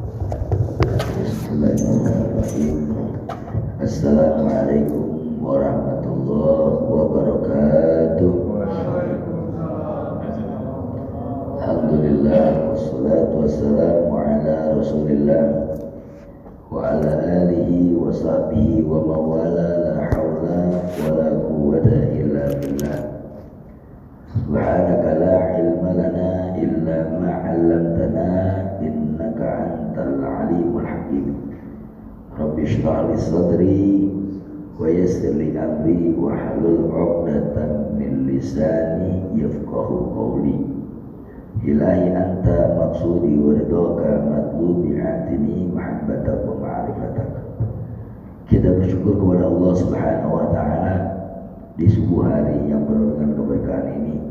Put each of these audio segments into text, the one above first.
Bismillahirrahmanirrahim. Assalamualaikum warahmatullahi wabarakatuh. Alhamdulillah wassalatu wassalamu ala Rasulillah wa ala alihi wa sahbihi wa mawala la hawla wa la quwwata illa billah. Subhanaka la ilma lana illa ma 'allamtana innaka antal alimul hakim. Rabbi shrah li sadri wa yassir li amri wa hlul 'uqdatam min lisani yafqahu qawli. Ilahi anta maqsudi wa ridhaka matlubi atini mahabbatak wa ma'rifatak. Kita bersyukur kepada Allah Subhanahu wa taala di subuh hari yang penuh dengan keberkahan ini.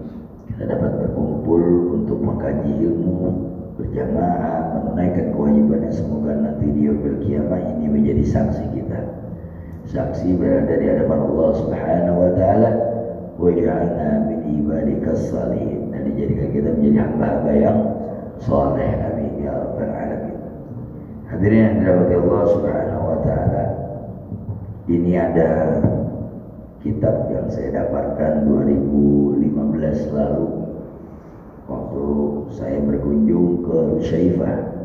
Kita dapat berkumpul untuk mengkaji ilmu berjamaah, menunaikan kewajibannya. Semoga nanti di yaumil qiyamah ini menjadi saksi kita, saksi berada di hadapan Allah Subhanahu wa taala. Waj'alna min ibadikas salihin, dan dijadikan kita menjadi hamba-hamba yang saleh. Amin ya rabbal alamin. Hadirin yang dirahmati Allah Subhanahu wa taala, ini ada kitab yang saya dapatkan 2015 lalu waktu saya berkunjung ke Rusyaifah.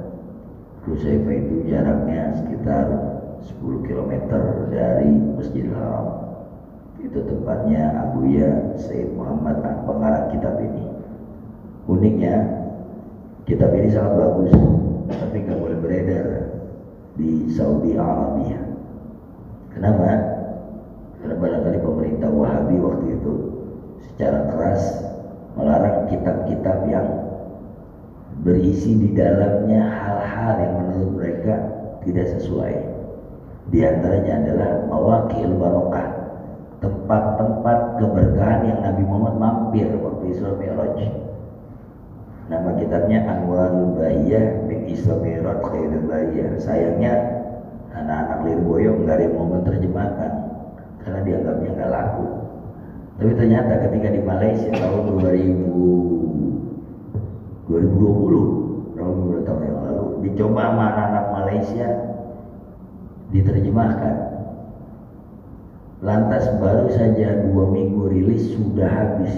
Rusyaifah itu jaraknya sekitar 10 km dari Masjidil Haram. Itu tempatnya Abuya Sayyid Muhammad, pengarang kitab ini. Uniknya, kitab ini sangat bagus, tapi nggak boleh beredar di Saudi Arabia. Kenapa? Karena barangkali pemerintah Wahabi waktu itu secara keras melarang kitab-kitab yang berisi di dalamnya hal-hal yang menurut mereka tidak sesuai. Di antaranya adalah Mawaqil Barokah, tempat-tempat keberkahan yang Nabi Muhammad mampir waktu Isra Mi'raj. Nama kitabnya Anwarul Bahiyah min Isra Mi'raj Khairul Bahiyah. Sayangnya anak-anak Lirboyo nggak ada yang mau menerjemahkan karena dianggapnya nggak laku. Tapi ternyata ketika di Malaysia tahun 2020, beberapa tahun yang lalu, dicoba sama anak-anak Malaysia diterjemahkan. Lantas baru saja 2 minggu rilis sudah habis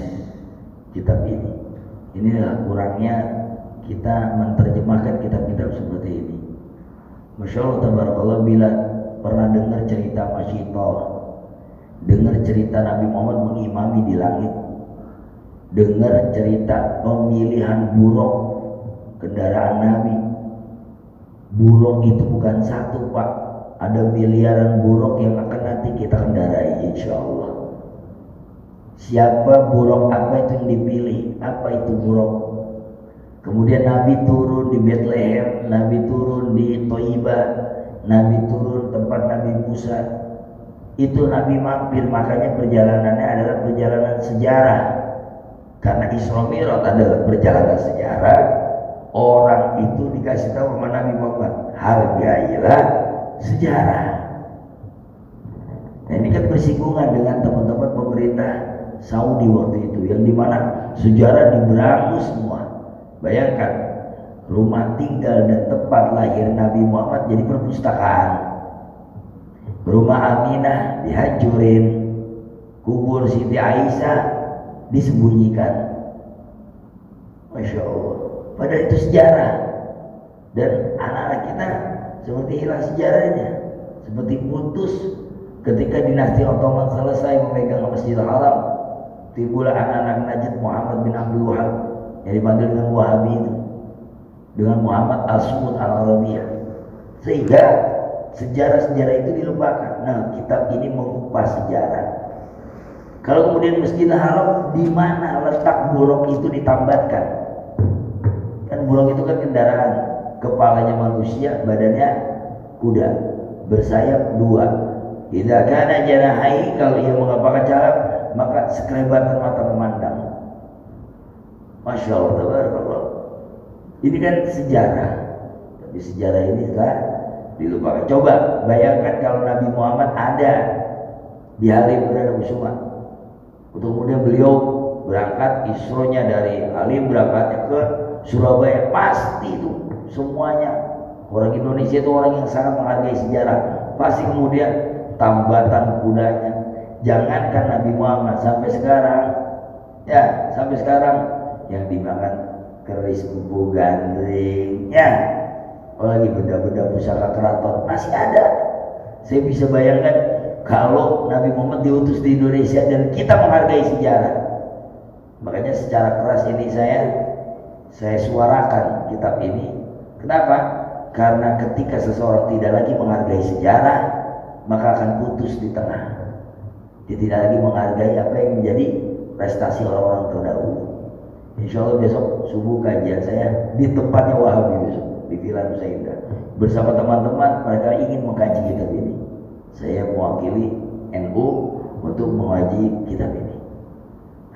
kitab ini. Inilah kurangnya kita menerjemahkan kitab-kitab seperti ini. Masya Allah tabarakallah, bila pernah dengar cerita Masyitoh, dengar cerita Nabi Muhammad mengimami di langit, dengar cerita pemilihan buruk kendaraan Nabi. Buruk itu bukan satu, Pak, ada miliaran buruk yang akan nanti kita kendarai insya Allah. Siapa buruk apa itu yang dipilih, apa itu buruk. Kemudian Nabi turun di Bethlehem, Nabi turun di Thaibah, Nabi turun tempat Nabi Musa. Itu Nabi mampir, makanya perjalanannya adalah perjalanan sejarah. Karena Isra Mi'raj adalah perjalanan sejarah, orang itu dikasih tahu sama Nabi Muhammad, hargailah sejarah. Nah, ini kan bersinggungan dengan teman-teman pemerintah Saudi waktu itu, yang dimana sejarah diberangus semua. Bayangkan, rumah tinggal dan tempat lahir Nabi Muhammad jadi perpustakaan. Rumah Aminah dihancurin, kubur Siti Aisyah disembunyikan. Masya Allah, padahal itu sejarah. Dan anak-anak kita seperti hilang sejarahnya, seperti putus ketika dinasti Ottoman selesai memegang Masjidil Haram. Timbullah anak-anak Najd Muhammad bin Abdul Wahab yang dipanggil dengan Wahabi itu, dengan Muhammad Al-Sumud Al-Arabiyah, sehingga sejarah-sejarah itu dilupakan. Nah, kitab ini mengupas sejarah. Kalau kemudian Masjidil Haram, di mana letak buruk itu ditambatkan? Kan buruk itu kan kendaraan, kepalanya manusia, badannya kuda, bersayap 2. Idza kana janahai, kalau ia mengepakkan sayap, maka sekelebatan mata memandang. Masya Allah, tabarakallah. Ini kan sejarah, tapi sejarah ini telah dilupakan. Coba bayangkan kalau Nabi Muhammad ada di Halim Perdana Kusuma, untuk kemudian beliau berangkat Isronya dari Halim, berangkatnya ke Surabaya, pasti itu semuanya Orang Indonesia itu orang yang sangat menghargai sejarah. Pasti kemudian tambatan kudanya, jangankan Nabi Muhammad sampai sekarang, ya sampai sekarang yang dimakan keris kupu gandring, ya apalagi benda-benda pusaka keraton masih ada. Saya bisa bayangkan kalau Nabi Muhammad diutus di Indonesia dan kita menghargai sejarah. Makanya secara keras ini saya suarakan kitab ini. Kenapa? Karena ketika seseorang tidak lagi menghargai sejarah, maka akan putus di tengah. Dia tidak lagi menghargai apa yang menjadi prestasi orang-orang terdahulu. Insya Allah besok subuh kajian saya di tempatnya Wahabi besok di Villa Nusa Indah bersama teman-teman. Mereka ingin mengkaji kitab ini. Saya mewakili NU untuk mengaji kitab ini.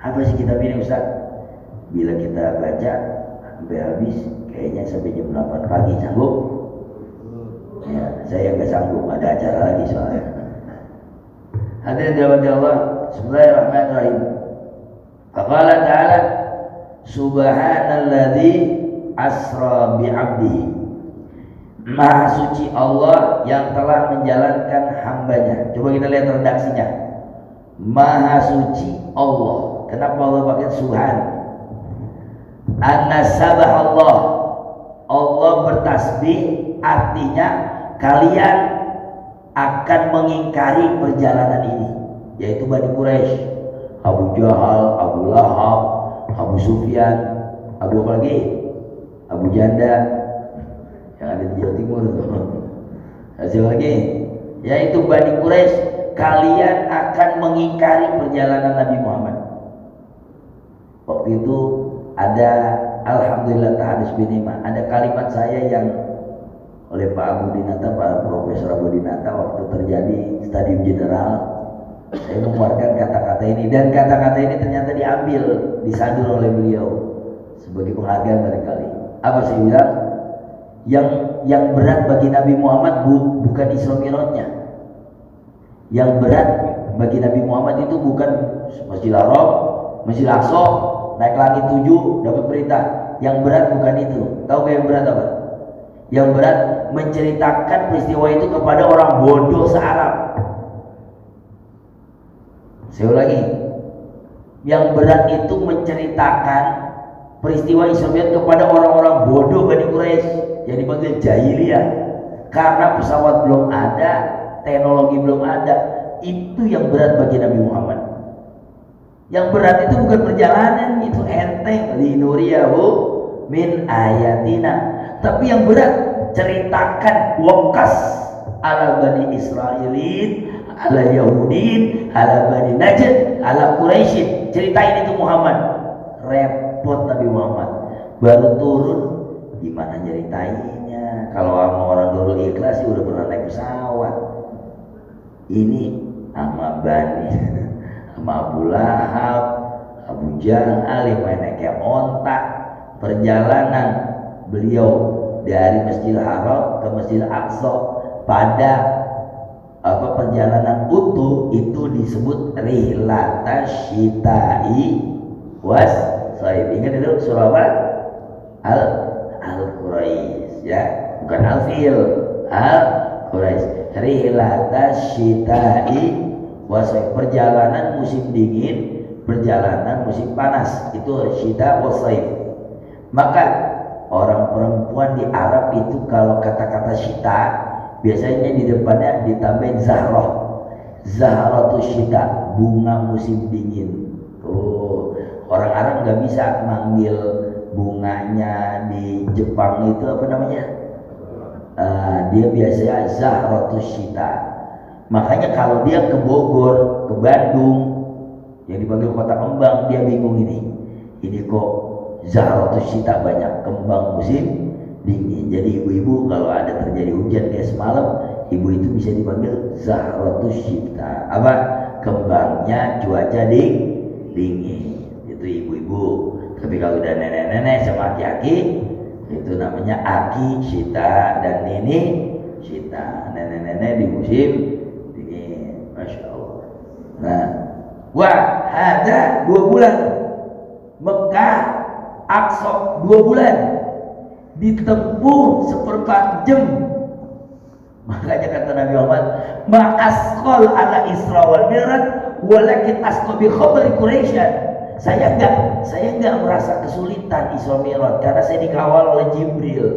Apa sih kitab ini Ustaz? Bila kita baca sampai habis, kayaknya sampai jam 8 pagi sanggup? Ya, saya nggak sanggup, ada acara lagi soalnya. Hadirin dirahmati Allah, Bismillahirrahmanirrahim. Faqala ta'ala Subhanalladzi asra bi'abdihi. Maha suci Allah yang telah menjalankan hambanya. Coba kita lihat redaksinya. Maha suci Allah. Kenapa Allah pakai Subhan? An-nasabah Allah. Allah bertasbih, artinya kalian akan mengingkari perjalanan ini, yaitu Bani Quraisy, Abu Jahal, Abu Lahab, Abu Sufyan, Abu apa lagi? Abu Janda yang ada di Jawa Timur. Hasil lagi, yaitu Bani Quraisy, kalian akan mengingkari perjalanan Nabi Muhammad. Waktu itu ada, alhamdulillah tahadus binimah, ada kalimat saya yang oleh Pak Abu Dinata, Pak Profesor Abu Dinata waktu terjadi stadium general. Saya mengeluarkan kata-kata ini, dan kata-kata ini ternyata diambil, disadur oleh beliau sebagai penghargaan barangkali. Apa saya bilang? Yang berat bagi Nabi Muhammad bukan Isra Mi'rajnya. Yang berat bagi Nabi Muhammad itu bukan Masjidil Haram, Masjidil Aqsa, naik langit 7 dapat berita. Yang berat bukan itu. Tahu gak yang berat apa? Yang berat menceritakan peristiwa itu kepada orang bodoh se-Arab. Saya ulangi, yang berat itu menceritakan peristiwa Isra Mi'raj kepada orang-orang bodoh Bani Quraisy yang dipanggil jahiliyah. Karena pesawat belum ada, teknologi belum ada. Itu yang berat bagi Nabi Muhammad. Yang berat itu bukan perjalanan, itu enteng, linuriyahu min ayatina. Tapi yang berat, ceritakan wakas ala Bani Israilin, ala Yahudin, ala Bani Najd, ala Quraisyin. Ceritain itu Muhammad. Repot Nabi Muhammad. Baru turun, gimana nyeritainnya? Kalau sama orang dulu ikhlas udah pernah naik pesawat. Ini sama Bani, sama Abu Lahab, Abu Jahal yang main kayak ontak. Perjalanan beliau dari Masjidil Haram ke Masjidil Aqsa pada perjalanan utuh itu disebut rihlatash syita'i was saib. Ingat itu surah apa? Al-Quraisy, ya, bukan Al-Fil, Al-Quraisy. Rihlatash syita'i was saib, perjalanan musim dingin, perjalanan musim panas, itu syita was saib. Maka orang perempuan di Arab itu kalau kata-kata syita biasanya di depannya ditambahin zahrah. Zahrah itu syita, bunga musim dingin. Oh, orang Arab nggak bisa manggil bunganya di Jepang itu apa namanya? Dia biasanya zahrah itu syita. Makanya kalau dia ke Bogor, ke Bandung, yang dipanggil kota kembang, dia bingung ini kok Zahratus syita, banyak kembang musim dingin. Jadi ibu-ibu kalau ada terjadi hujan kayak semalam, ibu itu bisa dipanggil Zahratus syita. Apa? Kembangnya cuaca dingin. Itu ibu-ibu. Tapi kalau udah nenek-nenek sama aki-aki, itu namanya aki syita dan nini syita. Nenek-nenek di musim dingin. Masya Allah. Nah, wah ada 2 bulan Mekah Aqsa 2 bulan. ditempuh 1/4 jam. Makanya kata Nabi Muhammad, ma'asqal ala Isra wal Mi'raj walakin asqa bi khabari Quraisyan. Saya enggak merasa kesulitan Isra Mi'raj karena saya dikawal oleh Jibril.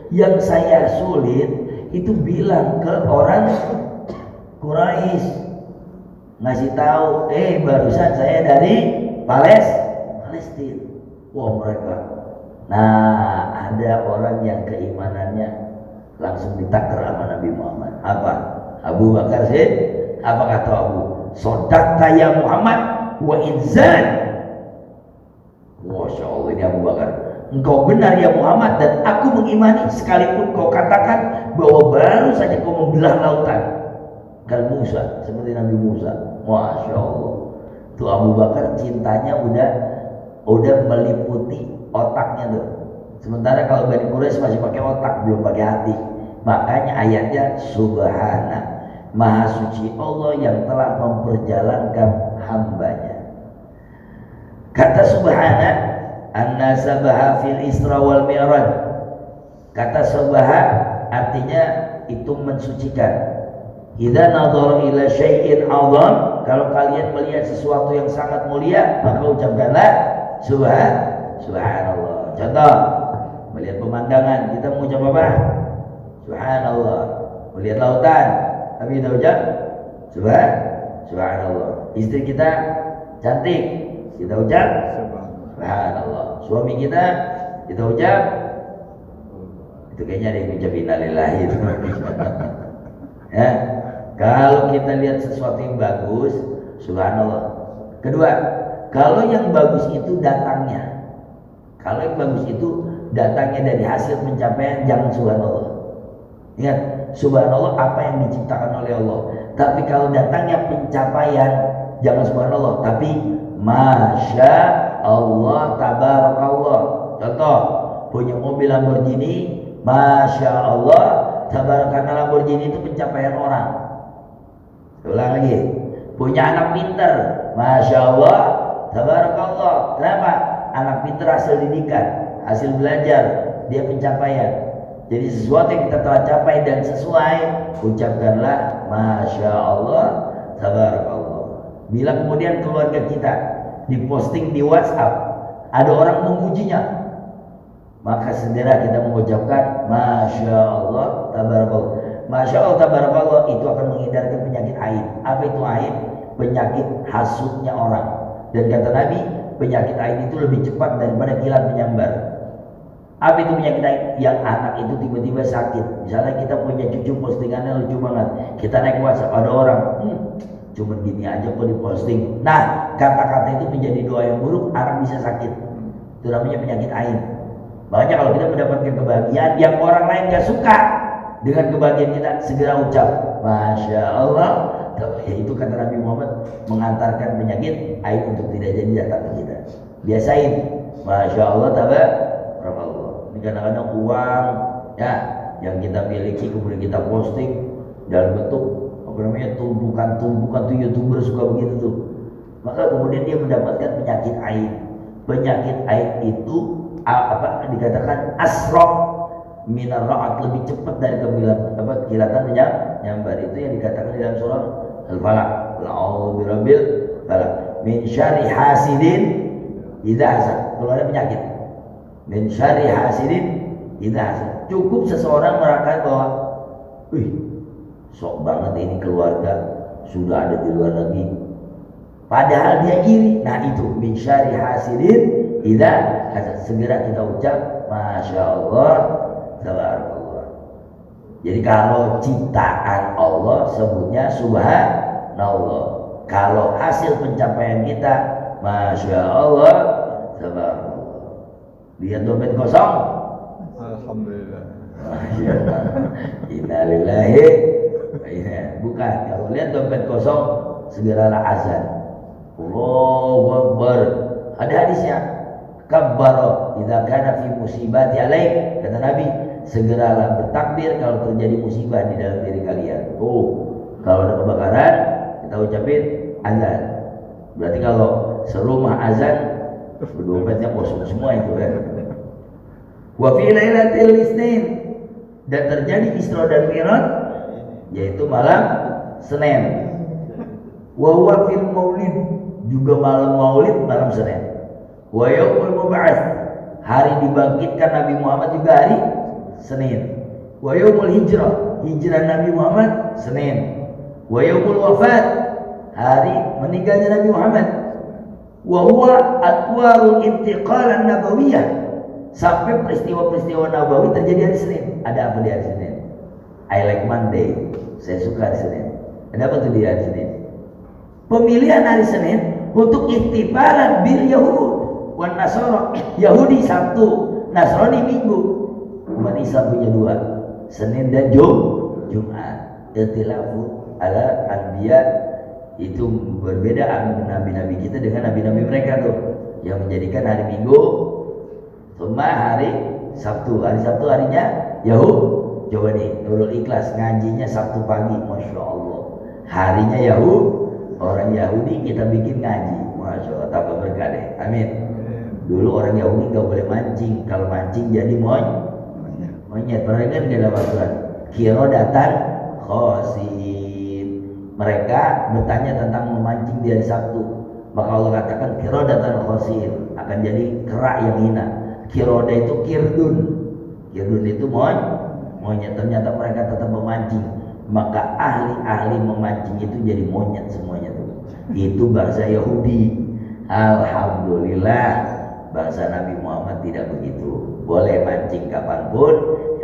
Yang saya sulit itu bilang ke orang Quraisy, ngasih tahu, barusan saya dari Palestina. Wah, mereka. Nah, ada orang yang keimanannya langsung ditakar sama Nabi Muhammad. Apa? Abu Bakar Siddiq. Apa kata Abu? Sodakta ya Muhammad wa inzan. Masya Allah, ini Abu Bakar. Engkau benar ya Muhammad dan aku mengimani sekalipun kau katakan bahwa baru saja kau membelah lautan. Kal Musa, seperti Nabi Musa. Masya Allah. Tuh Abu Bakar cintanya udah meliputi otaknya tuh. Sementara kalau Bani Quraisy masih pakai otak, belum pakai hati. Makanya ayatnya Subhana, Maha Suci Allah yang telah memperjalankan hambanya. Kata Subhana, anna sabaha fil Isra wal Mi'raj. Kata Subha artinya itu mensucikan. Idza nadhara ila syai'in 'azam, kalau kalian melihat sesuatu yang sangat mulia, maka ucapkanlah subhanallah. Contoh, melihat pemandangan, kita mengucap apa? Subhanallah. Melihat lautan, tapi kita ucap subhanallah. Istri kita cantik, kita ucap subhanallah. Suami kita ucap, itu kayaknya ada yang ucap innalillahi itu. Ya, kalau kita lihat sesuatu yang bagus, subhanallah. Kedua, kalau yang bagus itu datangnya, kalau yang bagus itu datangnya dari hasil pencapaian, jangan subhanallah. Ingat, subhanallah apa yang diciptakan oleh Allah. Tapi kalau datangnya pencapaian, jangan subhanallah, tapi masya Allah tabarakallah. Contoh, punya mobil Lamborghini, masya Allah tabarakallah. Lamborghini itu pencapaian orang. Ulang lagi, punya anak pinter, masya Allah tabarakallah. Kenapa? Anak pinter hasil didikan, hasil belajar, dia pencapaian. Jadi sesuatu yang kita telah capai dan sesuai, ucapkanlah masya Allah tabarakallah. Bila kemudian keluarga kita diposting di WhatsApp, ada orang memujinya, maka segera kita mengucapkan masya Allah tabarakallah. Masya Allah tabarakallah itu akan menghindarkan penyakit aib. Apa itu aib? Penyakit hasutnya orang. Dan kata Nabi, penyakit aib itu lebih cepat daripada kilat menyambar. Apa itu penyakit aib? Yang anak itu tiba-tiba sakit. Misalnya kita punya cucu, postingannya lucu banget, kita naik WhatsApp, ada orang cuman gini aja kok diposting. Nah, kata-kata itu menjadi doa yang buruk, anak bisa sakit. Itu namanya penyakit aib. Makanya kalau kita mendapatkan kebahagiaan yang orang lain gak suka dengan kebahagiaan kita, segera ucap masya Allah. Itu kata Nabi Muhammad, mengantarkan penyakit aib untuk tidak jadi datang ke kita. Biasain masya Allah tabarakallah. Ini kadang-kadang uang ya yang kita miliki kemudian kita posting dalam bentuk apa namanya, tumpukan tuh YouTuber suka begitu tuh. Maka kemudian dia mendapatkan penyakit aib. Penyakit aib itu apa dikatakan asraq minar ra'at, lebih cepat dari kilatan menyambar. Itu yang dikatakan di dalam surah Al-Falaq, a'udzu birabbil falaq min syarri hasidin idza hasad. Kalau ada penyakit min syarri hasidin idza hasad, cukup seseorang merasakan bahwa sok banget ini keluarga sudah ada di luar negeri, padahal dia iri. Nah itu min syarri hasidin idza hasad, segera kita ucap masya Allah tabarakallah. Jadi kalau ciptaan Allah sebutnya subhanallah. Kalau hasil pencapaian kita masya Allah tabarakallah. Lihat dompet kosong, alhamdulillah. Innalillahi. Bukan, kalau lihat dompet kosong segeralah azan. Allahu Akbar. Ada hadisnya, kabbara idza kana fi musibati alaik. Kata Nabi, segeralah bertakbir kalau terjadi musibah di dalam diri kalian. Kalau ada kebakaran, kita ucapin azan. Berarti kalau serumah azan, dompetnya kosong semua itu kan. Wa fi lailatul isnin, dan terjadi Isra dan Mi'raj yaitu malam Senin. Wa huwa fil maulid, juga malam Maulid malam Senin. Wa yaumul mub'ats, hari dibangkitkan Nabi Muhammad juga hari Senin. Wa yaumul hijrah, hijrah Nabi Muhammad Senin. Wa yaumul wafat, hari meninggalnya Nabi Muhammad. Wa huwa atwarul intiqal nabawiyah, sampai peristiwa-peristiwa nabawi terjadi hari Senin. Ada apa di hari Senin? I like Monday, saya suka hari Senin. Ada apa tuh di hari Senin? Pemilihan hari Senin untuk ihtifalan bil Yahud wan Nasara. Yahudi Sabtu, Nasrani Minggu. Umat Islam punya dua, Senin dan Jumat. Ikhtilafu ala anbiya, itu berbeda nabi-nabi kita dengan nabi-nabi mereka tuh, yang menjadikan hari Minggu cuma hari Sabtu. Hari Sabtu harinya Yahud. Coba nih, Nurul Ikhlas ngajinya Sabtu pagi, Masya Allah. Harinya Yahud, orang Yahudi kita bikin ngaji, Masya Allah, tambah berkah deh, amin. Dulu orang Yahudi gak boleh mancing, kalau mancing jadi monyet. Pernah kan gak ada aturan kirodatan khosin. Mereka bertanya tentang memancing di hari Sabtu, maka Allah katakan kirodatan khosin, akan jadi kera yang hina. Kiroda itu kirdun itu monyet. Ternyata mereka tetap memancing, maka ahli-ahli memancing itu jadi monyet semuanya tuh. Itu bangsa Yahudi. Alhamdulillah, bangsa Nabi Muhammad tidak begitu. Boleh mancing kapanpun,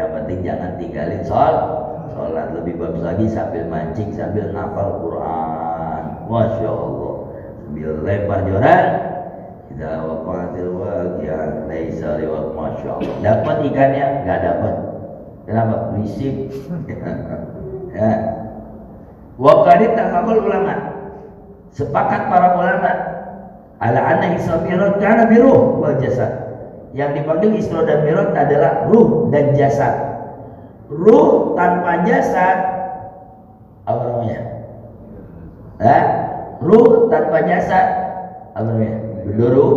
yang penting jangan tinggalin sholat. Lebih bagus lagi sambil mancing sambil ngafal Quran, Masya Allah, sambil lempar joran. Idza waqa'atil waqi'ah laisa liwaq, Masya Allah. Dapat ikannya? Nggak dapat. Kenapa? Berisik. Ya. Wa qad tafaqal ulama, sepakat para ulama ala anna Isra Mi'raj kana bi ruh wal jasad. Yang dipanggil Isra dan Mi'raj adalah ruh dan jasad. Ruh tanpa jasad apa namanya? Ruh tanpa jasad apa namanya? Bendoro.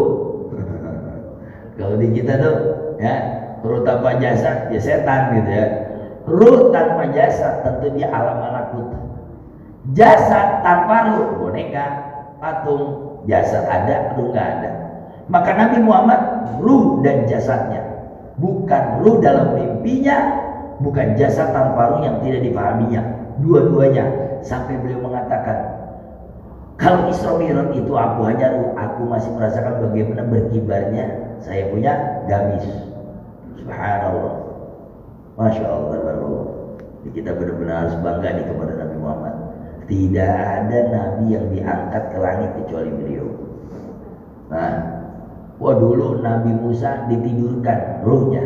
Kalau di kita tuh ya, ruh tanpa jasad ya setan gitu ya. Ruh tanpa jasad tentu dia alam malakut. Jasad tanpa ruh, boneka, patung. Jasad ada, ruh nggak ada. Maka Nabi Muhammad ruh dan jasadnya, bukan ruh dalam mimpinya, bukan jasad tanpa ruh yang tidak dipahaminya. Dua-duanya, sampai beliau mengatakan, kalau Isra Mi'raj itu aku hanya ruh, aku masih merasakan bagaimana berkibarnya saya punya gamis. Subhanallah, Masya Allah, Tabarakallah. Kita benar-benar harus bangga nih kepada Nabi Muhammad. Tidak ada nabi yang diangkat ke langit kecuali beliau. Nah, dulu Nabi Musa ditidurkan ruhnya.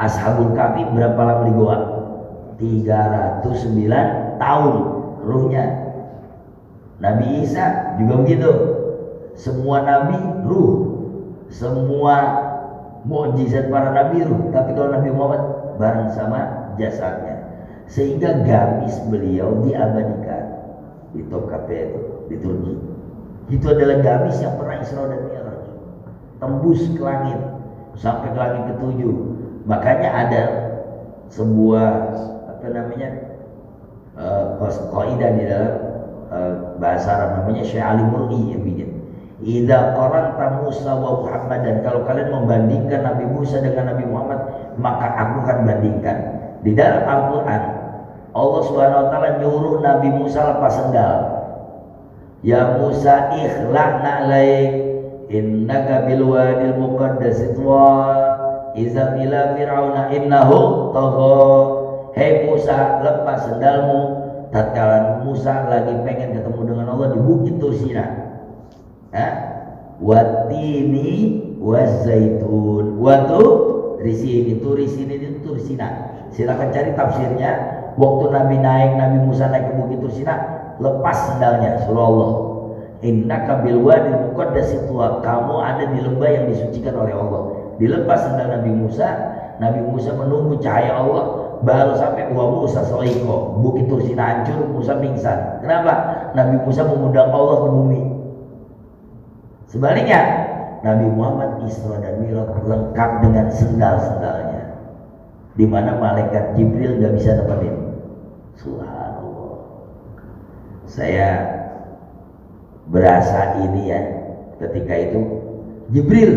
Ashabul Kahfi berapa lama di goa? 309 tahun ruhnya. Nabi Isa juga begitu. Semua nabi ruh, semua mukjizat para nabi ruh, tapi kalau Nabi Muhammad bareng sama jasadnya. Sehingga gamis beliau diabadikan di Topkapi itu, di Turki. Itu adalah gamis yang pernah Isra dan Mi'raj, tembus ke langit sampai ke langit ke-7. Makanya ada sebuah kaidah di dalam bahasa Arab namanya Syekh Ali Mur'i yang bikin. Idza qaranta Musa wa Muhammad, dan kalau kalian membandingkan Nabi Musa dengan Nabi Muhammad, maka aku akan bandingkan. Di dalam Al-Qur'an Allah Subhanahu wa taala nyuruh Nabi Musa lepas sendal. Ya Musa ikhla'na alaik innaka bil wadil muqaddas tuwa izam ila fir'auna innahu tagha. Hei Musa, lepas sendalmu tatkala Musa lagi pengen ketemu dengan Allah di Bukit Tursina. Watini wazaitun. Watu risini, turisini itu Tursina. Silakan cari tafsirnya. Waktu Nabi Musa naik ke Bukit Tursina, lepas sendalnya, surah Allah. Innaka bil wadil muqaddas tuwa, kamu ada di lembah yang disucikan oleh Allah. Dilepas sendal Nabi Musa menunggu cahaya Allah, baru sampai wa Musa soiko. Bukit Tursina hancur, Musa pingsan. Kenapa? Nabi Musa mengundang Allah ke bumi. Sebaliknya, Nabi Muhammad Isra dan Mi'raj lengkap dengan sendal-sendalnya, di mana malaikat Jibril gak bisa nemenin. Subhanallah. Saya berasa ini ya, ketika itu Jibril,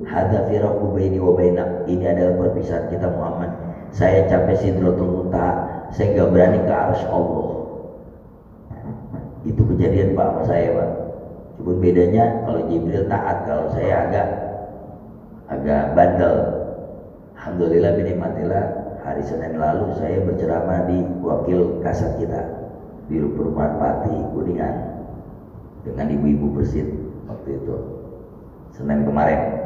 hadza firaqu baini wa bainak, ini adalah perpisahan kita Muhammad. Saya capai Sidratul Muntaha, saya gak berani ke arsy Allah. Itu kejadian Pak sama saya Pak. Cuma bedanya kalau Jibril taat, kalau saya agak bandel. Alhamdulillah binikmatillah, hari Senin lalu saya berceramah di wakil kasat kita di perumahan Pati Kuningan dengan ibu-ibu bersih waktu itu Senin kemarin.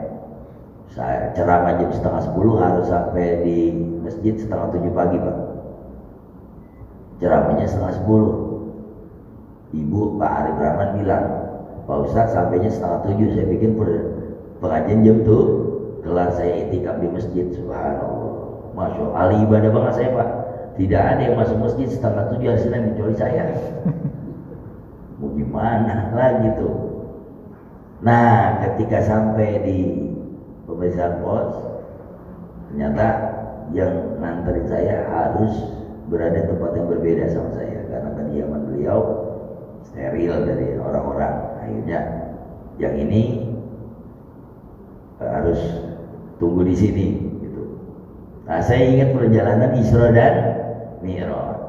Saya ceramah jam 9:30, harus sampai di masjid 6:30 pagi Pak. Ceramahnya 9:30. Ibu Pak Arif Rahman bilang, Pak Ustadz sampainya 6:30. Saya pikir pengajian jam tuh kelar, saya itikaf di masjid. Subhanallah, Masya Allah, ahli ibadah banget saya Pak. Tidak ada yang masuk masjid 6:30 hari Senin kecuali saya. Mau gimana lagi tuh. Nah, ketika sampai di pemeriksaan pos, ternyata yang nganterin saya harus berada di tempat yang berbeda sama saya, karena kediaman beliau steril dari orang-orang. Akhirnya yang ini harus tunggu di sini gitu. Nah, saya ingat perjalanan Isra dan Mi'raj.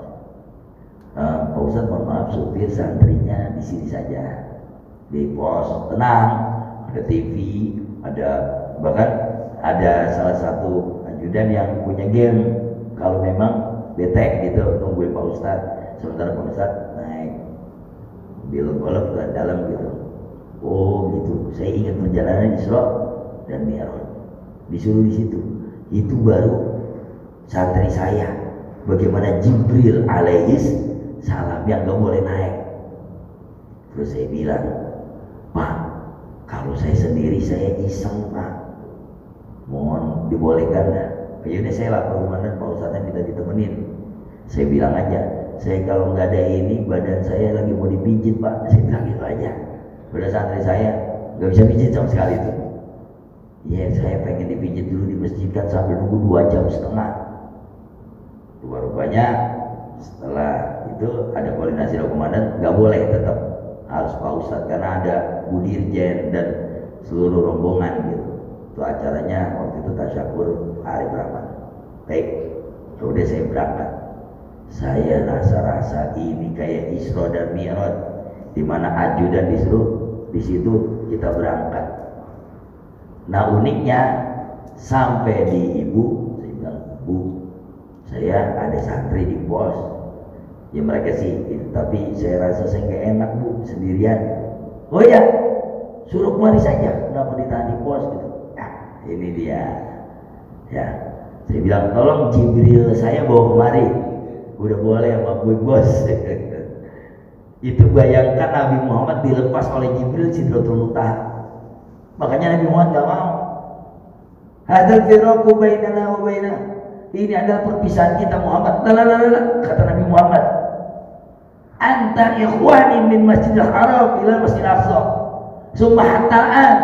Pak Ustadz mohon maaf, supir santrinya di sini saja di pos, tenang, ada TV, ada bahkan ada salah satu ajudan yang punya game kalau memang bete gitu nungguin Pak Ustadz, sementara Pak Ustadz naik mobil golf ke dalam gitu. Oh gitu. Saya ingat perjalanan Isra dan Mi'raj, disuruh di situ. Itu baru santri saya bagaimana Jibril alaihis salam yang gak boleh naik. Terus saya bilang, Pak, kalau saya sendiri saya iseng Pak, mohon dibolehkan dah. Akhirnya saya lapor komandan, Pak Ustadz minta ditemenin. Saya bilang aja, saya kalau nggak ada ini badan saya lagi mau dipijit Pak. Saya bilang gitu aja. Pada santri saya nggak bisa pijit sama sekali itu. Iya, saya pengen dipijit dulu di masjid kan sambil nunggu 2,5 jam. Rupanya setelah itu ada koordinasi dengan komandan, nggak boleh, tetap harus Pak Ustadz karena ada Bu Dirjen dan seluruh rombongan gitu. Itu acaranya waktu itu tasyakur Arif Rahman. Baik, udah saya berangkat. Saya rasa-rasa ini kayak Isra dan Mi'raj, di mana ajudan disuruh di situ kita berangkat. Nah uniknya sampai di ibu, saya bilang, Bu, saya ada santri di pos. Ya mereka sih, tapi saya rasa saya nggak enak Bu sendirian. Oh ya, suruh kemari saja. Kenapa ditahan di pos gitu? Nah, ini dia. Ya, saya bilang tolong Jibril saya bawa kemari. Udah boleh sama gue bos. Itu bayangkan Nabi Muhammad dilepas oleh Jibril Sidratul Muntaha. Makanya Nabi Muhammad gak mau. Hadzal firaqu bainana wa baina. Ini adalah perpisahan kita Muhammad. Lalalala, kata Nabi Muhammad. Anta ikhwani min Masjidil Haram ila Masjidil Aqsa. Summa hatta an.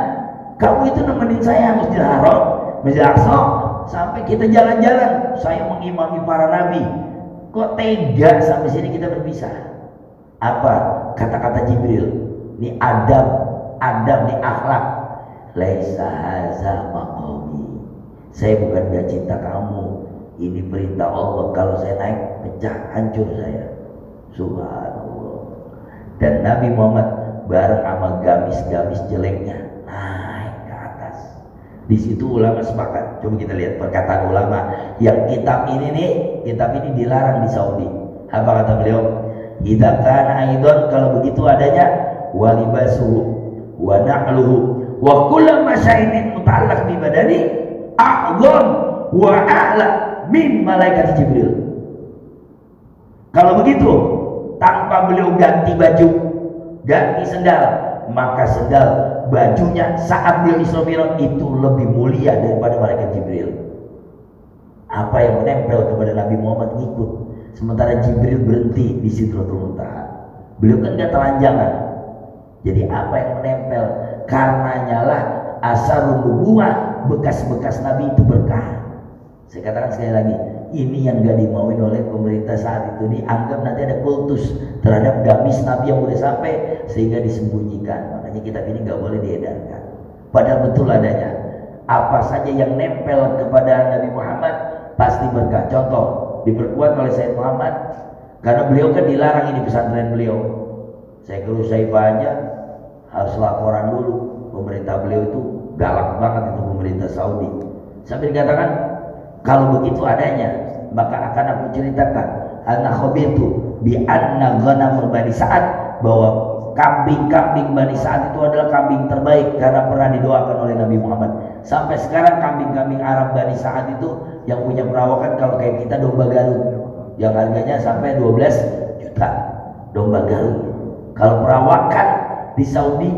Kamu itu nemenin saya Masjidil Haram, Masjidil Aqsa sampai kita jalan-jalan. Saya mengimami para nabi. Kok tega sampai sini kita berpisah? Apa kata-kata Jibril? Ini adab, ini akhlak. Laisa haza maqami. Saya bukan gak cinta kamu. Ini perintah Allah. Kalau saya naik pecah, hancur saya. Subhanallah. Dan Nabi Muhammad bareng sama gamis-gamis jeleknya naik ke atas. Di situ ulama sepakat. Coba kita lihat perkataan ulama. Yang kitab ini dilarang di Saudi. Apa kata beliau? Idza kana aidon, kalau begitu adanya walibasuhu wa na'luhu wa kullu masya'inin muta'allaq bi badani a'zam wa a'la min malaikat Jibril. Kalau begitu, tanpa beliau ganti baju, ganti sendal, maka sendal bajunya saat beliau Isra Mi'raj itu lebih mulia daripada malaikat Jibril. Apa yang menempel kepada Nabi Muhammad ngikut, sementara Jibril berhenti di Sidratul Muntaha. Beliau kan gak telanjangan. Jadi apa yang menempel? Karenanya lah asarun nubuwah, bekas-bekas Nabi itu berkah. Saya katakan sekali lagi, ini yang gak dimauin oleh pemerintah saat itu. Dianggap nanti ada kultus terhadap gamis Nabi yang udah sampai, sehingga disembunyikan. Makanya kitab ini gak boleh diedarkan. Padahal betul adanya. Apa saja yang nempel kepada Nabi Muhammad pasti berkah. Contoh, diperkuat oleh Sayyid Muhammad, karena beliau kan dilarang ini pesantren beliau. Saya ke Rusaifah aja harus laporan dulu. Pemerintah beliau itu galak banget, itu pemerintah Saudi. Sampai dikatakan, kalau begitu adanya, maka akan aku ceritakan anna khabitu bi anna ghanam Bani Sa'ad, bahwa kambing-kambing Bani Sa'ad itu adalah kambing terbaik karena pernah didoakan oleh Nabi Muhammad. Sampai sekarang kambing-kambing Arab Bani Sa'ad itu yang punya perawakan kalau kayak kita domba Garut, yang harganya sampai 12 juta domba Garut. Kalau perawakan di Saudi,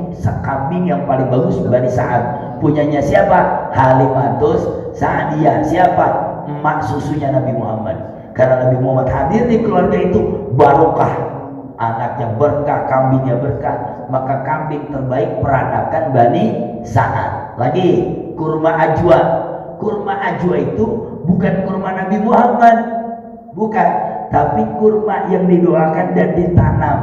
kambing yang paling bagus Bani Sa'ad. Punyanya siapa? Halimatus Sa'diyah. Siapa? Emak susunya Nabi Muhammad. Karena Nabi Muhammad hadir di keluarga itu, barokah. Anaknya berkah, kambingnya berkah. Maka kambing terbaik peranakan Bani Sa'ad. Lagi, kurma ajwa. Kurma ajwa itu bukan kurma Nabi Muhammad, bukan, tapi kurma yang didoakan dan ditanam.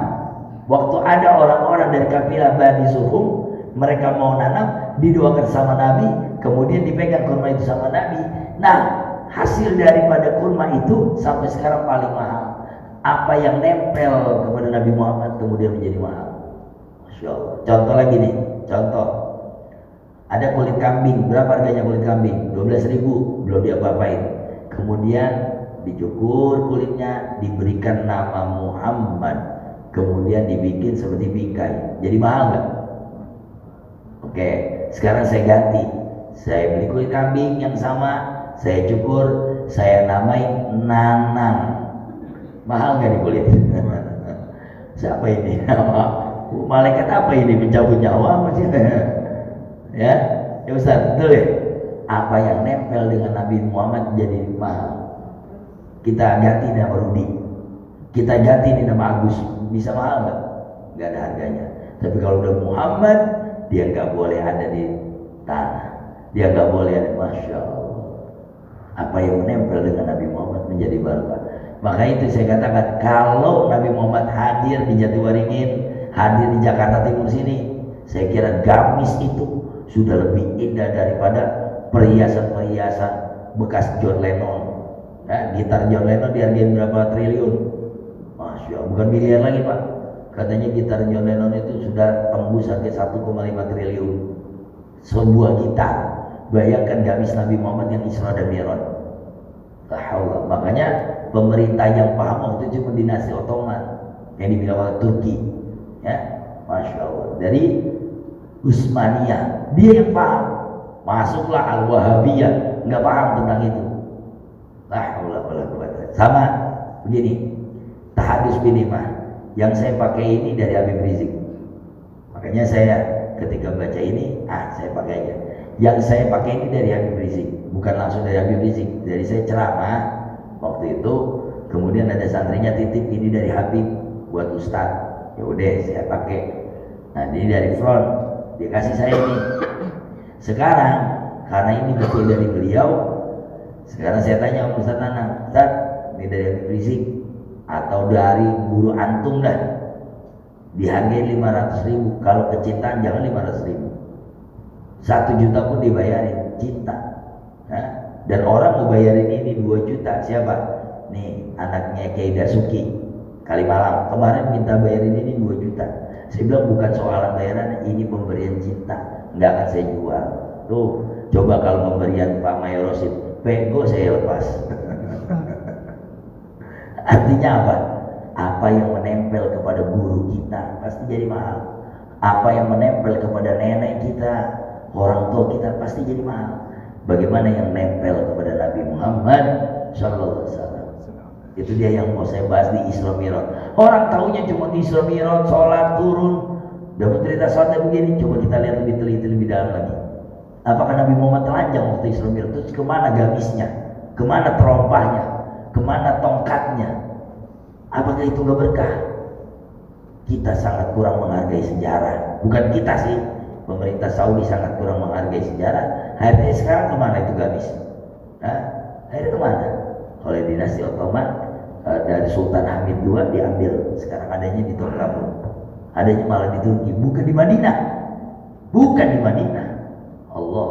Waktu ada orang-orang dari kabilah Bani Zuhum, mereka mau nanam, didoakan sama Nabi, kemudian dipegang kurma itu sama Nabi. Nah, hasil daripada kurma itu sampai sekarang paling mahal. Apa yang nempel kepada Nabi Muhammad kemudian menjadi mahal. Masya Allah. Contoh lagi nih, contoh. Ada kulit kambing, berapa harganya kulit kambing? 12.000, belum diapa-apain. Kemudian dicukur kulitnya, diberikan nama Muhammad, kemudian dibikin seperti bingkai. Jadi mahal nggak? Oke, sekarang saya ganti. Saya beli kulit kambing yang sama, saya cukur, saya namai Nanang. Mahal nggak nih kulit? Siapa ini? Malaikat apa ini, mencabut nyawa masih? Ya, Ustaz, betul ya? Apa yang nempel dengan Nabi Muhammad jadi mahal. Kita ganti nama Rudi, kita ganti nama Agus, bisa mahal nggak? Nggak ada harganya. Tapi kalau udah Muhammad, dia nggak boleh ada di tanah, dia nggak boleh ada. Masya Allah, apa yang menempel dengan Nabi Muhammad menjadi barokah. Maka itu saya katakan, kalau Nabi Muhammad hadir di Jatiwaringin, hadir di Jakarta Timur sini, saya kira gamis itu sudah lebih indah daripada perhiasan-perhiasan bekas John Lennon. Ya, gitar John Lennon dihargain berapa triliun? Masya Allah, bukan miliar lagi Pak. Katanya gitar John Lennon itu sudah tembus harga 1,5 triliun. Sebuah gitar. Bayangkan gamis Nabi Muhammad yang Isra dan Mi'raj. Makanya pemerintah yang paham waktu itu dinasti Ottoman yang dibilang oleh Turki. Ya, Masya Allah. Dari Utsmaniyah, dia yang paham. Masuklah Al-Wahabiyah, nggak paham tentang itu. Sama begini, tahadus binimah yang saya pakai ini dari Habib Rizik. Makanya saya ketika baca ini, saya pakai aja. Yang saya pakai ini dari Habib Rizik, bukan langsung dari Habib Rizik. Dari saya ceramah waktu itu, kemudian ada santrinya titip ini dari Habib buat Ustadz. Ya udah saya pakai. Nah ini dari front, dia kasih saya ini. Sekarang karena ini betul dari beliau, sekarang saya tanya Ustadz Nanang, Ustadz ini dari Habib Rizik atau dari guru antum dah, dihargai 500.000. Kalau kecintaan jangan 500.000, 1 juta pun dibayarin cinta. Dan orang mau bayarin ini 2 juta. Siapa? Nih anaknya Kiai Dasuki Kalimalang kemarin minta bayarin ini 2 juta. Saya bilang bukan soalan bayaran, ini pemberian cinta, nggak akan saya jual. Tuh coba kalau pemberian Pak Mayor Rosid, pego saya lepas. Artinya apa? Apa yang menempel kepada guru kita pasti jadi mahal. Apa yang menempel kepada nenek kita, orang tua kita pasti jadi mahal. Bagaimana yang nempel kepada Nabi Muhammad Sallallahu Alaihi Wasallam? Itu dia yang mau saya bahas di Isra Mi'raj. Orang tahunya cuma di Isra Mi'raj, sholat turun, dapat cerita sholatnya begini. Coba kita lihat lebih teliti, lebih dalam lagi. Apakah Nabi Muhammad telanjang waktu Isra Mi'raj? Terus kemana gamisnya? Kemana terompahnya? Kemana tongkatnya? Apakah itu gak berkah? Kita sangat kurang menghargai sejarah. Bukan kita sih, Pemerintah Saudi sangat kurang menghargai sejarah. Akhirnya sekarang kemana itu gamis? Akhirnya kemana? Oleh dinasti Ottoman, dari Sultan Hamid II diambil. Sekarang adanya di Tongkapur, adanya malah di Turki, bukan di Madinah. Bukan di Madinah. Allah.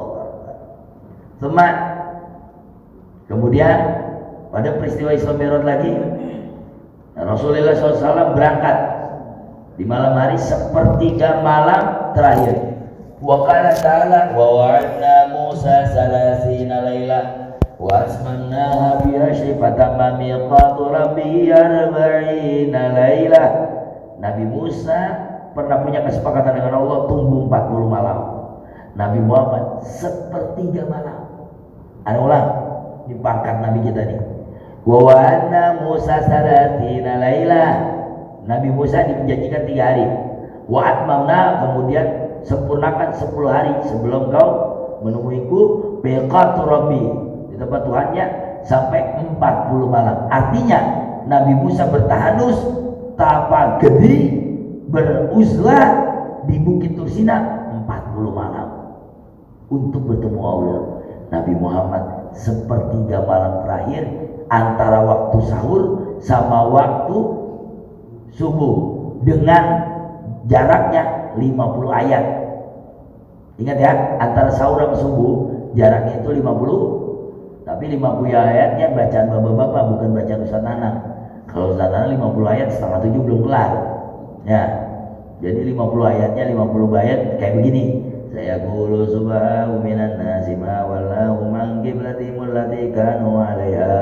Teman. Kemudian pada peristiwa Isra Mi'raj lagi, Rasulullah SAW berangkat di malam hari sepertiga malam terakhir. Wa qala ta'ala wa wa'adna Musa salasina lailah wa asmannaha bi ashri fatamma miqatu rabbi arba'ina lailah. Nabi Musa pernah punya kesepakatan dengan Allah tunggu 40 malam. Nabi Muhammad sepertiga malam. Ada ulang di pangkat Nabi kita nih. Wa wa'adna Musa salasina lailah. Nabi Musa dijanjikan 3 hari. Wa atmamna, kemudian sempurnakan 10 hari sebelum kau menemuiku biqatu rabbi, di tempat Tuhannya, sampai 40 malam. Artinya Nabi Musa bertahanus tapa gede beruzlah di Bukit Tursina 40 malam untuk bertemu Allah. Nabi Muhammad sepertiga malam terakhir antara waktu sahur sama waktu subuh dengan jaraknya 50 ayat. Ingat ya, antara sahur sama subuh jaraknya itu 50, tapi 50 ayatnya bacaan bapak-bapak, bukan bacaan Ustaz Nanang. Kalau Ustaz Nanang 50 ayat setengah 7 belum kelar ya. Jadi 50 ayatnya 50 ayat kayak begini. Saya qulu subhanahu minan nasi ma wallahu man qiblatimul lati kanu 'alaiha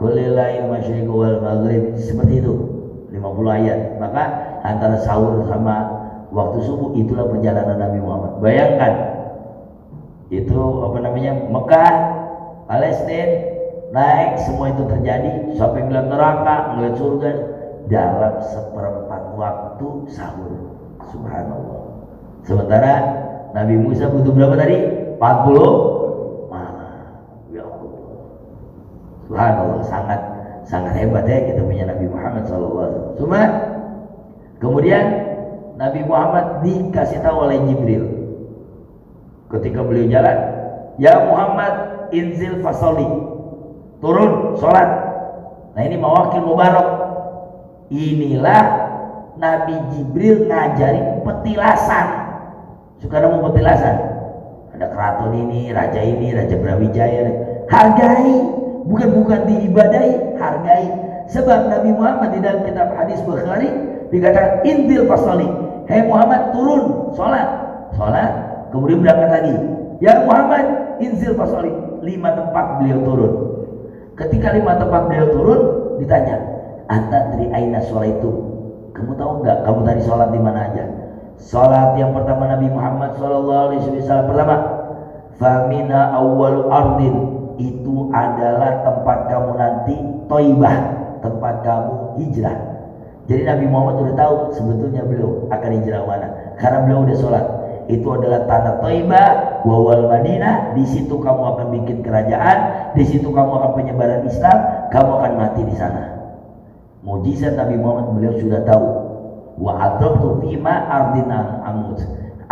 kullil masyriq wal maghrib, seperti itu 50 ayat. Maka antara sahur sama waktu subuh itulah perjalanan Nabi Muhammad. Bayangkan itu Mekah, Palestina, naik, semua itu terjadi sampai melihat neraka, melihat surga dalam seperempat waktu sahur. Subhanallah. Sementara Nabi Musa butuh berapa tadi? 40 malam. Ya Allah. Subhanallah, sangat hebat ya kita punya Nabi Muhammad SAW. Cuma kemudian Nabi Muhammad dikasih tahu oleh Jibril ketika beliau jalan, ya Muhammad inzil fasoli, turun sholat. Nah ini mawakil mubarak. Inilah Nabi Jibril ngajarin petilasan. Suka nemu petilasan, ada keraton ini, Raja Brawijaya. Hargai, bukan diibadahi, hargai. Sebab Nabi Muhammad di dalam kitab hadis Bukhari dikatakan inzil fasoli, hei Muhammad turun sholat. Kemudian berangkat lagi, ya Muhammad inzil fasoli. 5 tempat beliau turun. Ketika 5 tempat beliau turun, ditanya, anta dari aina sholat itu, kamu tahu nggak kamu tadi sholat di mana aja? Sholat yang pertama Nabi Muhammad SAW pertama, famina awwalu ardin, itu adalah tempat kamu nanti Thaibah, tempat kamu hijrah. Jadi Nabi Muhammad sudah tahu sebetulnya beliau akan hijrah mana, karena beliau udah sholat. Itu adalah tanah Thaibah wawal Madinah. Di situ kamu akan bikin kerajaan, di situ kamu akan penyebaran Islam, kamu akan mati di sana. Mujizat Nabi Muhammad, beliau sudah tahu. Wa adraktu fima ardin amut,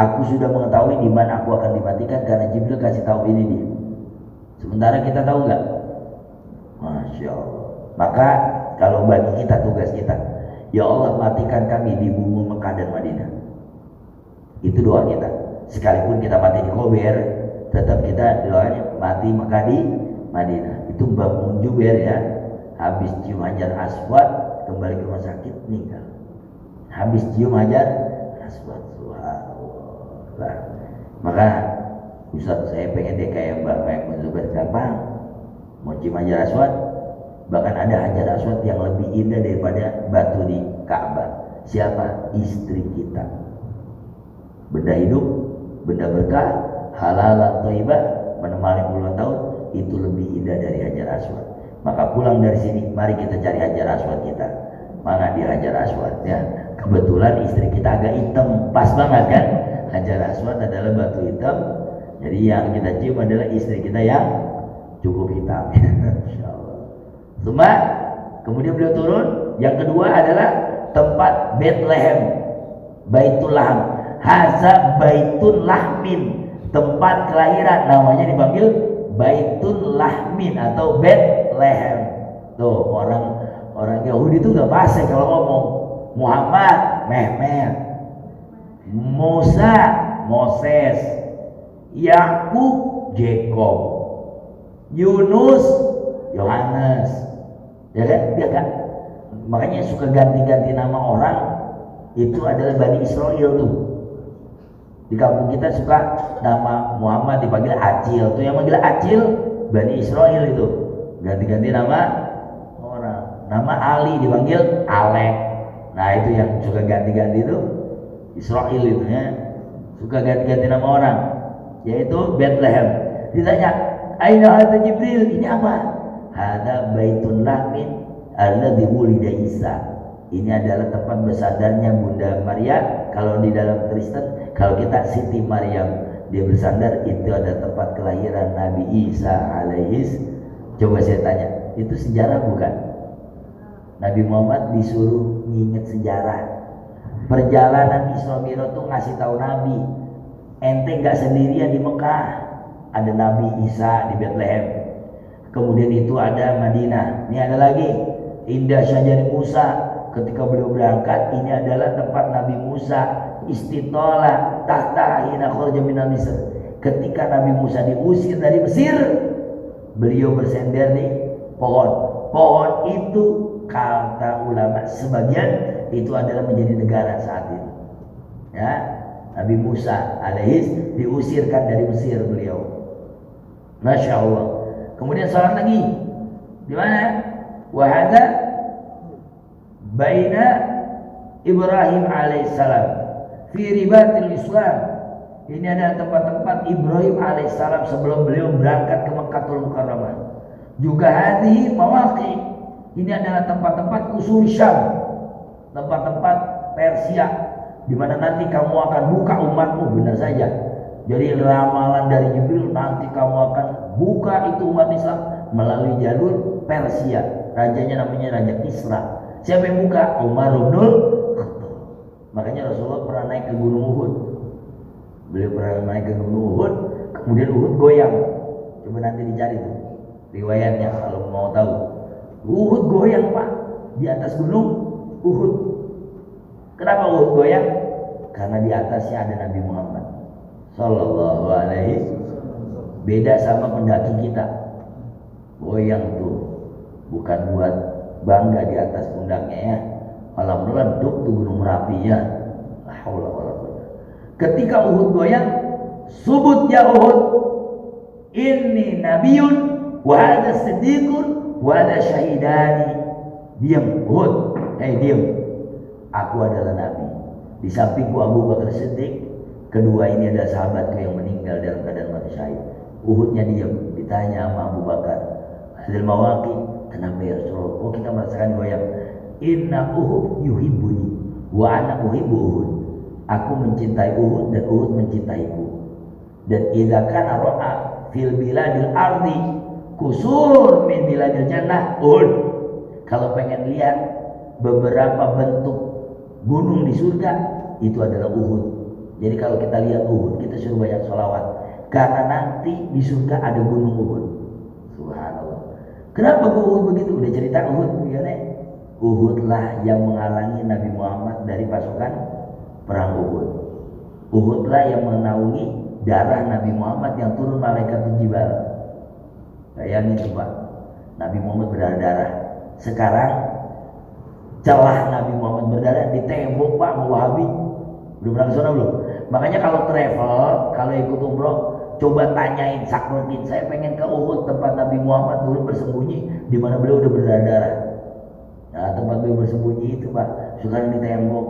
aku sudah mengetahui di mana aku akan dimatikan karena Jibril kasih tahu ini dia. Sementara kita tahu nggak? Masya Allah. Maka kalau bagi kita tugas kita, ya Allah matikan kami di bumi Mekah dan Madinah. Itu doa kita. Sekalipun kita mati di Kober, tetap kita doanya mati Mekah di Madinah. Itu Mbak Munjuber ya, habis cium hajar aswad kembali ke rumah sakit meninggal. Habis cium hajar aswad. Subhanallah. Maka Ustaz, saya pengen deh kayak Mbak Maimunah Zubair, gampang. Mau cium hajar aswad, bahkan ada hajar aswad yang lebih indah daripada batu di Ka'bah. Siapa? Istri kita. Benda hidup, benda berkah, halal thayyibah, menemani puluhan tahun, itu lebih indah dari hajar aswad. Maka pulang dari sini, mari kita cari hajar aswad kita. Mana dia hajar aswad ya? Kebetulan istri kita agak hitam, pas banget kan? Hajar aswad adalah batu hitam. Jadi yang kita cium adalah istri kita yang cukup hitam. Insyaallah. Cuma kemudian beliau turun. Yang kedua adalah tempat Bethlehem, Baitul Laham. haza baitun lahmin, tempat kelahiran, namanya dipanggil baitun lahmin atau Bethlehem. Tuh orang Yahudi itu nggak fasih kalau ngomong. Muhammad Mehmet, Musa Moses, Yakub Jacob, Yunus Yohanes, ya kan? Dia kan makanya suka ganti-ganti nama orang, itu adalah Bani Israel tuh. Di kampung kita suka nama Muhammad dipanggil Acil, tuh yang manggil Acil Bani Israel itu, ganti-ganti nama orang. Nama Ali dipanggil Alek, nah itu yang suka ganti-ganti itu Israel itu ya, suka ganti-ganti nama orang, yaitu Bethlehem. Ditanya, aina hadza Jibril, ini apa? Hadza baitun lahmin alladzi wulida Isa. Ini adalah tempat bersandarnya Bunda Maria. Kalau di dalam Kristen, kalau kita Siti Maryam, dia bersandar, itu ada tempat kelahiran Nabi Isa alaihis. Coba saya tanya, itu sejarah bukan? Nabi Muhammad disuruh nginget sejarah. Perjalanan Isra Mi'raj tuh ngasih tahu Nabi, ente nggak sendirian di Mekah, ada Nabi Isa di Bethlehem. Kemudian itu ada Madinah. Ini ada lagi Indah Syajari Musa. Ketika beliau berangkat, ini adalah tempat Nabi Musa istitola tahta hina kharaja minal Misr. Ketika Nabi Musa diusir dari Mesir, beliau bersender di pohon. Pohon itu kata ulama sebagian itu adalah menjadi negara saat ini. Ya, Nabi Musa alaihis diusirkan dari Mesir beliau. Masya Allah. Kemudian sholat lagi di mana? Wahada baina Ibrahim alaihissalam fi ribatil Islam. Ini adalah tempat-tempat Ibrahim alaihissalam sebelum beliau berangkat ke Mekkatul Mukarramah. Juga hadhihi mawaqi, ini adalah tempat-tempat kusur Syam, tempat-tempat Persia, di mana nanti kamu akan buka umatmu. Benar saja. Jadi ramalan dari Jibril, nanti kamu akan buka itu umat Islam melalui jalur Persia. Rajanya namanya Raja Kisra. Siapa yang buka? Umar bin Khattab. Makanya Rasulullah pernah naik ke Gunung Uhud. Beliau pernah naik ke Gunung Uhud, kemudian Uhud goyang. Coba nanti dicari tuh riwayatnya kalau mau tahu. Uhud goyang, Pak, di atas Gunung Uhud. Kenapa Uhud goyang? Karena di atasnya ada Nabi Muhammad Sallallahu alaihi. Beda sama pendaki kita. Goyang tuh bukan buat bangga di atas pundaknya ya, malah meleduk tuh Gunung Merapi ya. La haula wala quwwata. Ketika Uhud goyang, subut ya Uhud, inni nabiyun wa hadha siddiqun wa hadha syahidani. Diam Uhud, diam. Aku adalah nabi. Di sampingku Abu Bakar Siddiq, kedua ini adalah sahabatku yang meninggal dalam keadaan mati syahid. Uhudnya diam. Ditanya sama Abu Bakar, hadil mawaqi, kenapa ya Rasulullah? Oh, kita merasakan goyang. Inna Uhud yuhibbuni wa ana uhibbu Uhud. Aku mencintai Uhud dan Uhud mencintaiku. Dan idza kana ra'a fil biladil ardi kusur min biladil jannah Uhud. Kalau pengen lihat beberapa bentuk gunung di surga, itu adalah Uhud. Jadi kalau kita lihat Uhud, kita suruh banyak sholawat, karena nanti di surga ada gunung Uhud. Subhanallah. Kenapa Uhud begitu? Udah cerita Uhud ya, nek? Uhud lah yang menghalangi Nabi Muhammad dari pasukan perang Uhud. Uhud lah yang menaungi darah Nabi Muhammad yang turun malaikat Jibal. Bayangin coba, Nabi Muhammad berdarah-darah. Sekarang celah Nabi Muhammad berdarah ditembok Pak sama Wahabi. Belum pernah ke sana belum? Makanya kalau travel, kalau ikut umroh, coba tanyain Sakruddin, saya pengen ke Uhud, tempat Nabi Muhammad dulu bersembunyi, di mana beliau udah berdarah-darah. Nah, tempat beliau bersembunyi itu Pak, sekarang ditembok.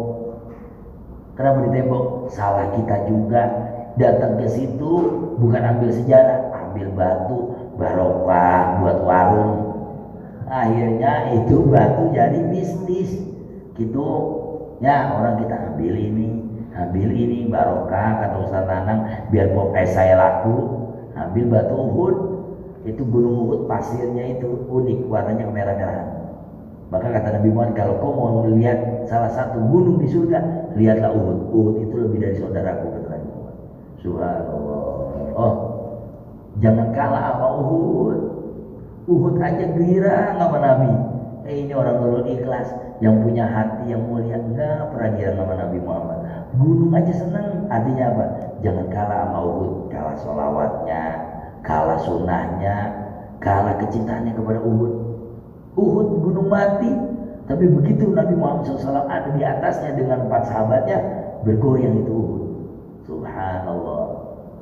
Kenapa ditembok? Salah kita juga. Datang ke situ bukan ambil sejarah, ambil batu barokah buat warung. Akhirnya itu batu jadi bisnis. Gitu. Ya, orang kita ambil ini barokah, kata Ustaz Nanang, biar pokoknya saya laku. Ambil batu Uhud. Itu gunung Uhud, pasirnya itu unik, warnanya kemerah-merahan. Maka kata Nabi Muhammad, kalau kau mau melihat salah satu gunung di surga, lihatlah Uhud. Uhud itu lebih dari saudaraku, kata Nabi Muhammad. Subhanallah. Oh, jangan kalah sama Uhud. Uhud aja girang sama Nabi. Ini orang nurul ikhlas, yang punya hati yang mulia, enggak pernah girang sama Nabi Muhammad. Gunung aja seneng. Artinya apa? Jangan kalah sama Uhud. Kalah sholawatnya, kalah sunnahnya, kalah kecintaannya kepada Uhud. Uhud gunung mati, tapi begitu Nabi Muhammad SAW ada di atasnya dengan 4 sahabatnya, bergoyang itu Uhud. Subhanallah.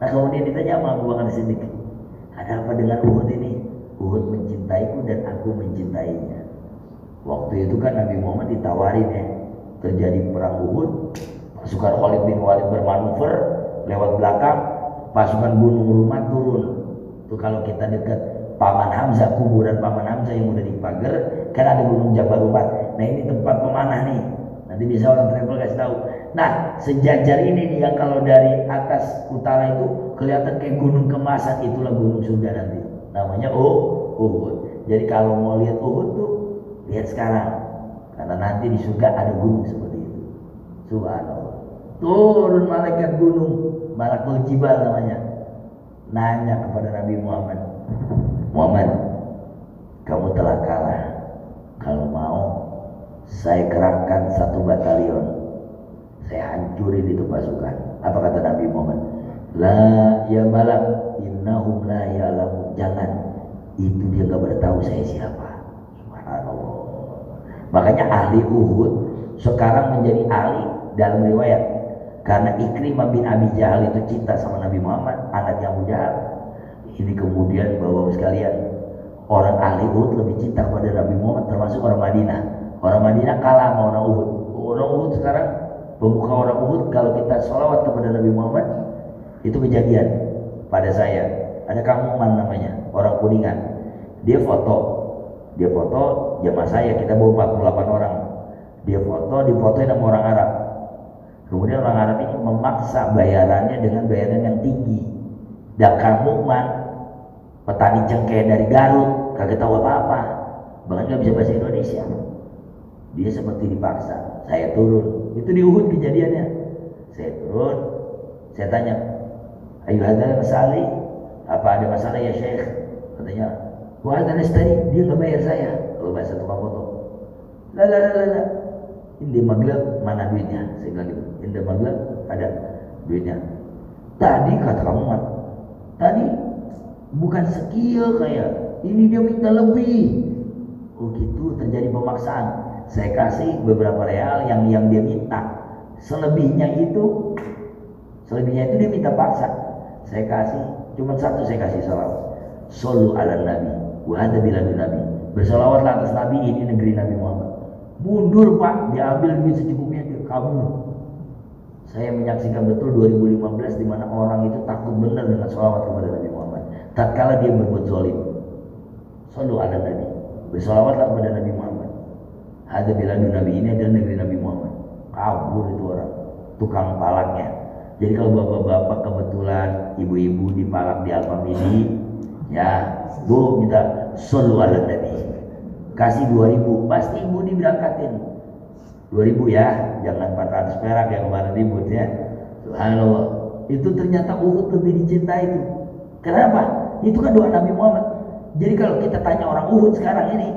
Nah kemudian ditanya sama Abu Bakar Siddiq, ada apa dengan Uhud ini? Uhud mencintaiku dan aku mencintainya. Waktu itu kan Nabi Muhammad ditawarin ya, terjadi perang Uhud, pasukan Khalid bin Walid bermanuver lewat belakang, pasukan Gunung Rumat turun. Itu kalau kita dekat Paman Hamzah, kuburan Paman Hamzah yang udah dipagar, kan ada Gunung Jabal Rumat. Nah ini tempat pemanah nih. Nanti bisa orang travel kasih tahu. Nah sejajar ini nih yang kalau dari atas utara itu kelihatan kayak gunung kemasan, itulah gunung surga nanti. Namanya Uhud. Jadi kalau mau lihat Uhud tuh lihat sekarang, karena nanti di surga ada gunung seperti itu. Subhanallah. Turun malaikat gunung, Malakul Jibal namanya, nanya kepada Nabi Muhammad, Muhammad, kamu telah kalah. Kalau mau, saya kerahkan 1 batalion, saya hancurin itu pasukan. Apa kata Nabi Muhammad? La ya Malak, innahum la ya'lamun. Jangan, itu dia gak bertahu saya siapa. Subhanallah. Makanya ahli Uhud sekarang menjadi ahli dalam riwayat, karena Ikrimah bin Abi Jahal itu cinta sama Nabi Muhammad, anaknya Abu Jahal. Ini kemudian bapak sekalian, orang ahli Uhud lebih cinta kepada Nabi Muhammad, termasuk orang Madinah. Orang Madinah kalah sama orang Uhud. Orang Uhud sekarang, pembuka orang Uhud, kalau kita sholawat kepada Nabi Muhammad, itu kejadian pada saya. Ada Kang Muman namanya, orang Kuningan. Dia foto jamaah saya, kita bawa 48 orang. Dia difotoin sama orang Arab. Kemudian orang Arab ini memaksa bayarannya dengan bayaran yang tinggi. Dan Kang Muman, petani cengkeh dari Garut, kagak tahu apa-apa, bahkan gak bisa bahasa Indonesia. Dia seperti dipaksa. Saya turun, itu di Uhud kejadiannya. Saya turun, saya tanya, ayo ada masalah? Apa ada masalah ya Syekh? Katanya, wah ada tadi dia nggak bayar saya. Kalau bahasa tukang foto, lah, ini maglab mana duitnya? Saya bilang gitu. Ini maglab ada duitnya. Tadi kata kamu man, tadi bukan sekian kayak ini, dia minta lebih. Oh gitu, terjadi pemaksaan. Saya kasih beberapa real yang dia minta. Selebihnya itu dia minta paksa. Saya kasih, cuma 1 saya kasih salawat. Shollu ala Nabi, wa hadza biladun Nabi. Bersalawatlah atas Nabi, ini negeri Nabi Muhammad. Mundur Pak, diambil duit secukupnya, dia kabur. Saya menyaksikan betul 2015 di mana orang itu takut benar dengan salawat kepada Nabi Muhammad. Tatkala dia berbuat zalim. Shollu ala Nabi, bersalawatlah kepada Nabi Muhammad. Hadza biladun Nabi, ini adalah negeri Nabi Muhammad. Kabur itu orang, tukang palaknya. Jadi kalau bapak-bapak kebetulan ibu-ibu dipalak di Alfamidi, ya Bu minta shollu ala Nabi, kasih 2.000, pasti ibu diberangkatin 2.000 ya, jangan 400 perak yang kemarin ribut ya. Subhanallah, itu ternyata Uhud lebih dicintai itu. Kenapa? Itu kan doa Nabi Muhammad. Jadi kalau kita tanya orang Uhud sekarang ini,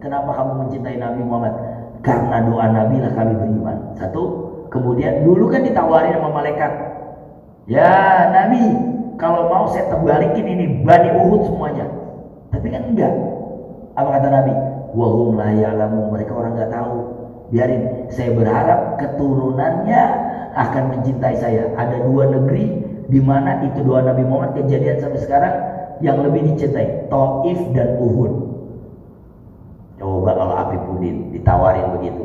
kenapa kamu mencintai Nabi Muhammad? Karena doa Nabi lah kami beriman. 1, kemudian dulu kan ditawarin sama malaikat, ya Nabi, kalau mau saya terbalikin ini Bani Uhud semuanya. Tapi kan enggak. Apa kata Nabi? Wahum la ya'lamun, mereka orang enggak tahu. Biarin, saya berharap keturunannya akan mencintai saya. Ada 2 negeri di mana itu doa Nabi Muhammad kejadian sampai sekarang yang lebih dicintai, Taif dan Uhud. Coba kalau Afifuddin ditawarin begitu,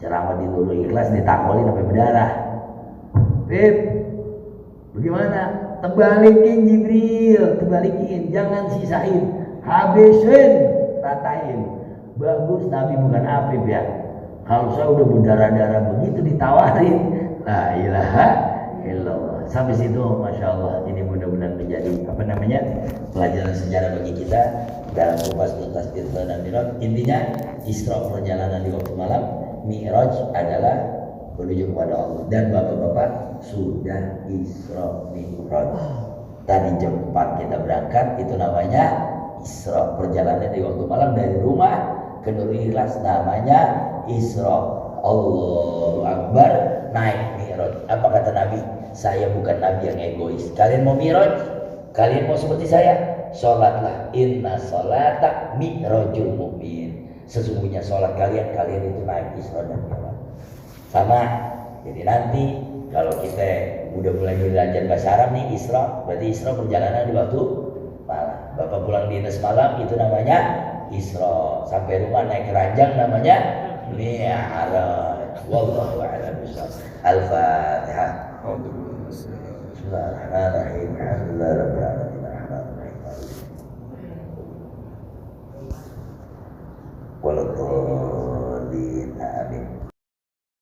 ceramah di Nurul Ikhlas ditakolin sampai berdarah. Beb, bagaimana? Tebalikin Jibril, tebalikin, jangan sisain, habisin, ratain. Bagus, Nabi bukan Afif ya. Kalau saya udah berdarah-darah begitu ditawarin, la ilaha illallah. Sampai situ Masya Allah, ini mudah-mudahan menjadi pelajaran sejarah bagi kita dalam kupas tuntas Isra dan Mi'raj. Intinya Isra perjalanan di waktu malam, Mi'raj adalah menuju kepada Allah. Dan bapak-bapak sudah Isra Mi'raj. Tadi jam 4 kita berangkat, itu namanya Isra, perjalanan di waktu malam dari rumah ke Nurul Ikhlas, namanya Isra. Allahu Akbar, naik Mi'raj. Apa kata Nabi? Saya bukan Nabi yang egois. Kalian mau Mi'raj? Kalian mau seperti saya? Sholatlah. Inna sholata mi'rajul mu'min. Sesungguhnya sholat kalian itu naik Isra dan Mi'raj. Sama. Jadi nanti kalau kita udah mulai belajar bahasa Arab nih, Isra, berarti Isra perjalanan di waktu malam. Bapak pulang dinas malam, itu namanya Isra. Sampai rumah naik keranjang namanya Mi'raj. Wallahu a'lam bishawab. Al-Fatihah. Bismillahirrahmanirrahim. Alhamdulillah rabbil alamin.